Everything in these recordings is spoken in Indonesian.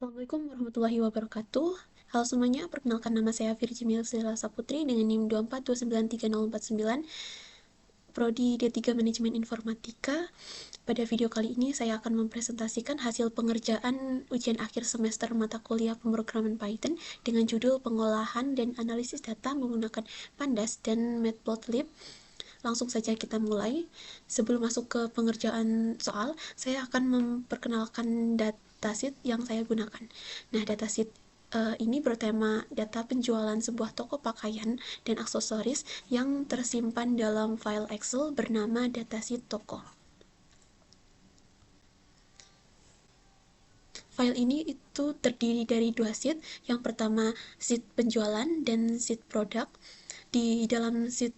Assalamualaikum warahmatullahi wabarakatuh. Halo semuanya, perkenalkan nama saya Virginia Sela Saputri dengan NIM 241930049, Prodi D3 Manajemen Informatika. Pada video kali ini saya akan mempresentasikan hasil pengerjaan ujian akhir semester mata kuliah pemrograman Python dengan judul pengolahan dan analisis data menggunakan Pandas dan Matplotlib. Langsung saja kita mulai. Sebelum masuk ke pengerjaan soal, saya akan memperkenalkan datasheet yang saya gunakan. Nah, datasheet ini bertema data penjualan sebuah toko pakaian dan aksesoris yang tersimpan dalam file Excel bernama datasheet toko. File ini itu terdiri dari dua sheet. Yang pertama sheet penjualan dan sheet produk. Di dalam sheet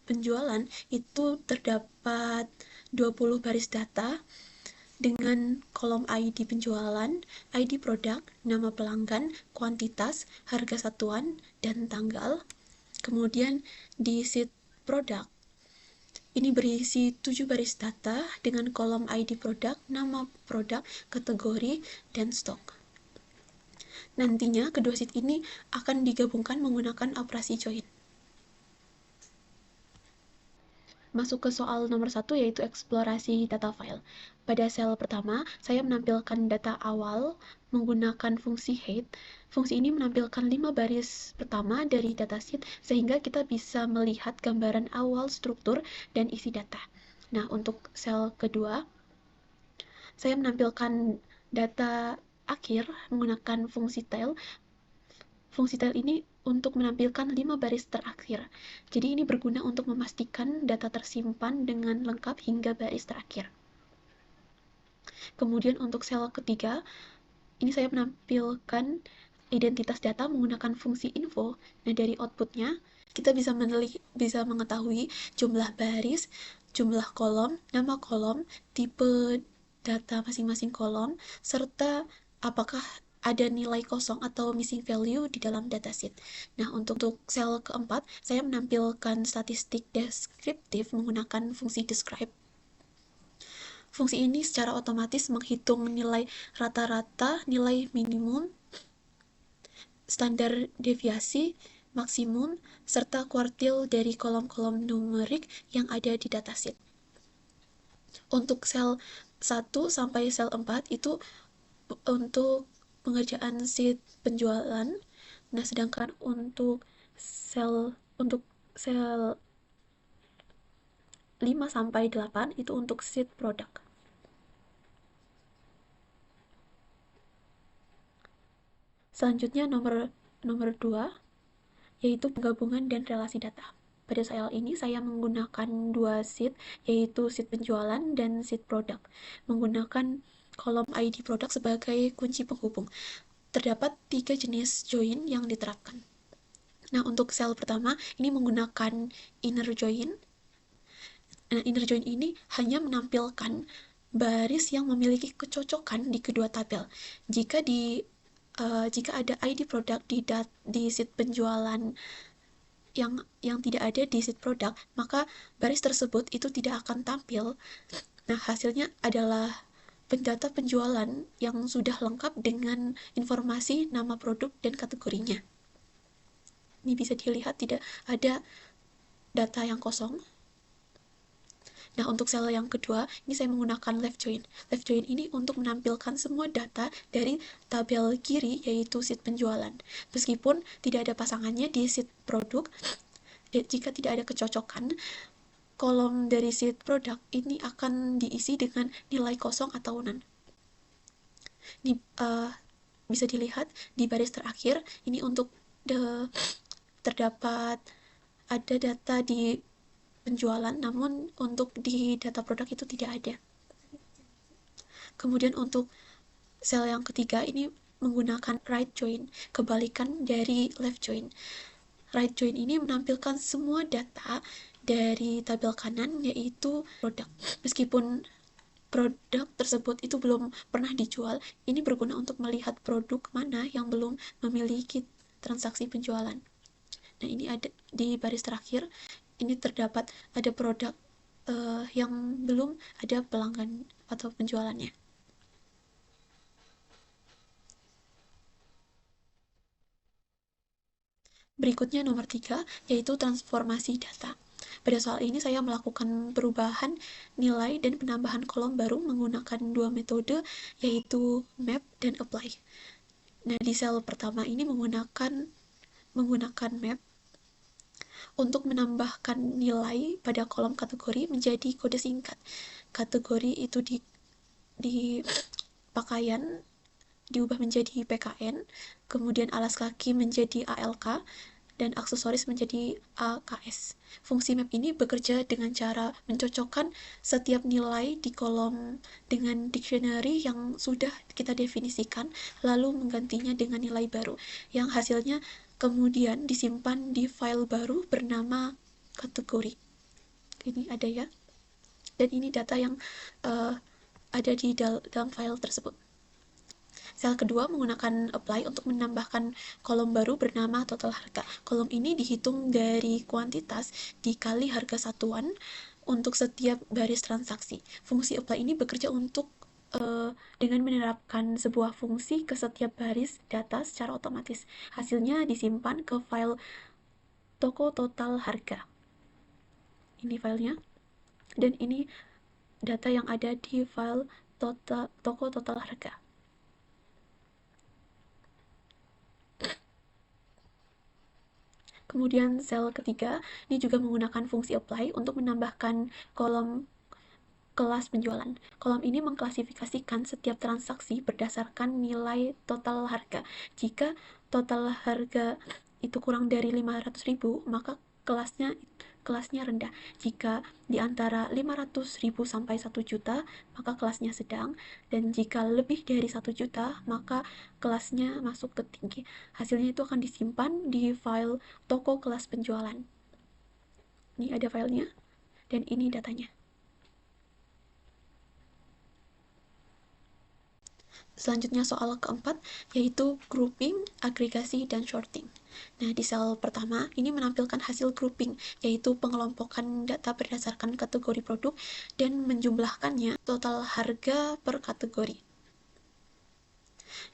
penjualan itu terdapat 20 baris data dengan kolom ID penjualan, ID produk, nama pelanggan, kuantitas, harga satuan, dan tanggal. Kemudian di sheet produk ini berisi 7 baris data dengan kolom ID produk, nama produk, kategori, dan stok. Nantinya kedua sheet ini akan digabungkan menggunakan operasi join. Masuk ke soal nomor 1, yaitu eksplorasi data file. Pada sel pertama, saya menampilkan data awal menggunakan fungsi height. Fungsi ini menampilkan 5 baris pertama dari datasheet sehingga kita bisa melihat gambaran awal struktur dan isi data. Nah, untuk sel kedua, saya menampilkan data akhir menggunakan fungsi tail. Fungsi tail ini untuk menampilkan 5 baris terakhir. Jadi ini berguna untuk memastikan data tersimpan dengan lengkap hingga baris terakhir. Kemudian untuk sel ketiga, ini saya menampilkan identitas data menggunakan fungsi info. Nah, dari outputnya, kita bisa mengetahui jumlah baris, jumlah kolom, nama kolom, tipe data masing-masing kolom, serta apakah ada nilai kosong atau missing value di dalam datasheet. Nah, untuk sel keempat, saya menampilkan statistik deskriptif menggunakan fungsi describe. Fungsi ini secara otomatis menghitung nilai rata-rata, nilai minimum, standar deviasi, maksimum, serta kuartil dari kolom-kolom numerik yang ada di datasheet. Untuk sel 1 sampai sel 4 itu untuk pengerjaan sheet penjualan. Nah, sedangkan untuk sel 5 sampai 8 itu untuk sheet produk. Selanjutnya nomor 2 yaitu penggabungan dan relasi data. Pada soal ini saya menggunakan dua sheet, yaitu sheet penjualan dan sheet produk, menggunakan kolom ID produk sebagai kunci penghubung. Terdapat 3 jenis join yang diterapkan. Nah, untuk sel pertama ini menggunakan inner join. Nah, inner join ini hanya menampilkan baris yang memiliki kecocokan di kedua tabel. Jika ada ID produk di sheet penjualan yang tidak ada di sheet produk, maka baris tersebut itu tidak akan tampil. Nah, hasilnya adalah data penjualan yang sudah lengkap dengan informasi nama produk dan kategorinya. Ini bisa dilihat tidak ada data yang kosong. Nah, untuk sel yang kedua, ini saya menggunakan left join. Left join ini untuk menampilkan semua data dari tabel kiri, yaitu sheet penjualan. Meskipun tidak ada pasangannya di sheet produk, jika tidak ada kecocokan, kolom dari sheet produk ini akan diisi dengan nilai kosong atau none. Ini bisa dilihat di baris terakhir, ini untuk terdapat ada data di penjualan, namun untuk di data produk itu tidak ada. Kemudian untuk sel yang ketiga ini menggunakan right join, kebalikan dari left join. Right join ini menampilkan semua data dari tabel kanan, yaitu produk. Meskipun produk tersebut itu belum pernah dijual, ini berguna untuk melihat produk mana yang belum memiliki transaksi penjualan. Nah, ini ada di baris terakhir, ini terdapat ada produk yang belum ada pelanggan atau penjualannya. Berikutnya nomor 3, yaitu transformasi data. Pada soal ini saya melakukan perubahan nilai dan penambahan kolom baru menggunakan dua metode, yaitu map dan apply. Nah, di sel pertama ini menggunakan map untuk menambahkan nilai pada kolom kategori menjadi kode singkat. Kategori itu di pakaian diubah menjadi PKN, kemudian alas kaki menjadi ALK, dan aksesoris menjadi AKS. Fungsi map ini bekerja dengan cara mencocokkan setiap nilai di kolom dengan dictionary yang sudah kita definisikan, lalu menggantinya dengan nilai baru, yang hasilnya kemudian disimpan di file baru bernama kategori. Ini ada ya, dan ini data yang ada di dalam file tersebut. Sel kedua menggunakan apply untuk menambahkan kolom baru bernama total harga. Kolom ini dihitung dari kuantitas dikali harga satuan untuk setiap baris transaksi. Fungsi apply ini bekerja untuk dengan menerapkan sebuah fungsi ke setiap baris data secara otomatis. Hasilnya disimpan ke file toko total harga. Ini filenya. Dan ini data yang ada di file toko total harga. Kemudian sel ketiga ini juga menggunakan fungsi apply untuk menambahkan kolom kelas penjualan. Kolom ini mengklasifikasikan setiap transaksi berdasarkan nilai total harga. Jika total harga itu kurang dari 500.000, maka kelasnya rendah. Jika di antara 500.000 sampai 1 juta, maka kelasnya sedang, dan jika lebih dari 1 juta, maka kelasnya masuk ke tinggi. Hasilnya itu akan disimpan di file toko kelas penjualan. Ini ada filenya, dan ini datanya. Selanjutnya soal keempat, yaitu grouping, agregasi, dan sorting. Nah, di sel pertama, ini menampilkan hasil grouping, yaitu pengelompokan data berdasarkan kategori produk dan menjumlahkannya total harga per kategori.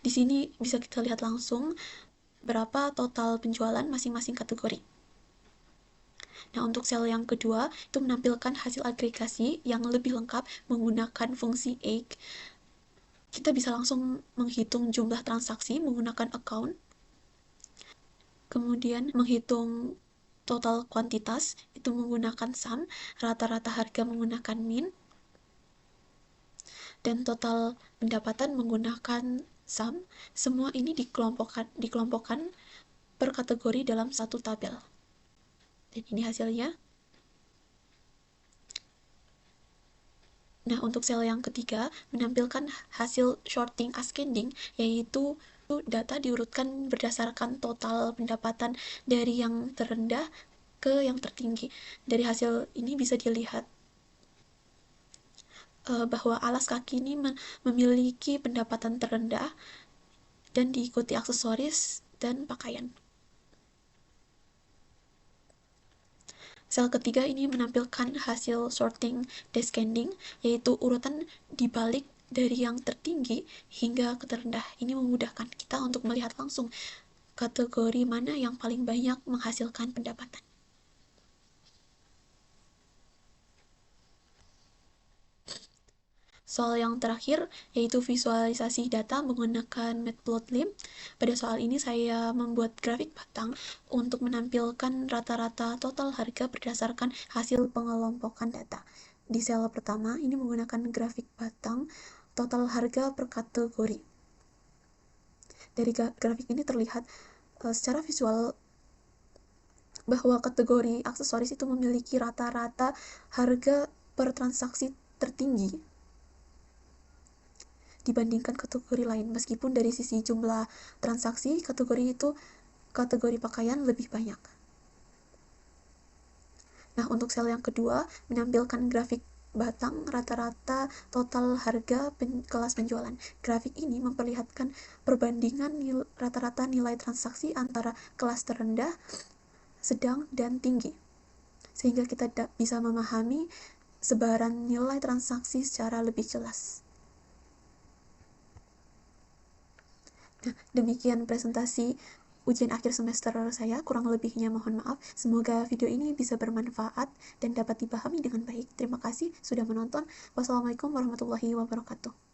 Di sini bisa kita lihat langsung berapa total penjualan masing-masing kategori. Nah, untuk sel yang kedua, itu menampilkan hasil agregasi yang lebih lengkap menggunakan fungsi egg. Kita bisa langsung menghitung jumlah transaksi menggunakan account, kemudian menghitung total kuantitas itu menggunakan sum, rata-rata harga menggunakan min, dan total pendapatan menggunakan sum. Semua ini dikelompokkan per kategori dalam satu tabel. Dan ini hasilnya. Nah, untuk sel yang ketiga menampilkan hasil sorting ascending, yaitu data diurutkan berdasarkan total pendapatan dari yang terendah ke yang tertinggi. Dari hasil ini bisa dilihat bahwa alas kaki ini memiliki pendapatan terendah dan diikuti aksesoris dan pakaian. Sel ketiga ini menampilkan hasil sorting descending, yaitu urutan dibalik dari yang tertinggi hingga ke terendah. Ini memudahkan kita untuk melihat langsung kategori mana yang paling banyak menghasilkan pendapatan. Soal yang terakhir, yaitu visualisasi data menggunakan Matplotlib. Pada soal ini saya membuat grafik batang untuk menampilkan rata-rata total harga berdasarkan hasil pengelompokan data. Di sel pertama, ini menggunakan grafik batang total harga per kategori. Dari grafik ini terlihat secara visual bahwa kategori aksesoris itu memiliki rata-rata harga per transaksi tertinggi dibandingkan kategori lain. Meskipun dari sisi jumlah transaksi, kategori pakaian lebih banyak. Nah, untuk sel yang kedua menampilkan grafik batang rata-rata total harga kelas penjualan. Grafik ini memperlihatkan perbandingan rata-rata nilai transaksi antara kelas terendah, sedang, dan tinggi, sehingga kita bisa memahami sebaran nilai transaksi secara lebih jelas. Nah, demikian presentasi ujian akhir semester saya. Kurang lebihnya mohon maaf. Semoga video ini bisa bermanfaat dan dapat dipahami dengan baik. Terima kasih sudah menonton. Wassalamualaikum warahmatullahi wabarakatuh.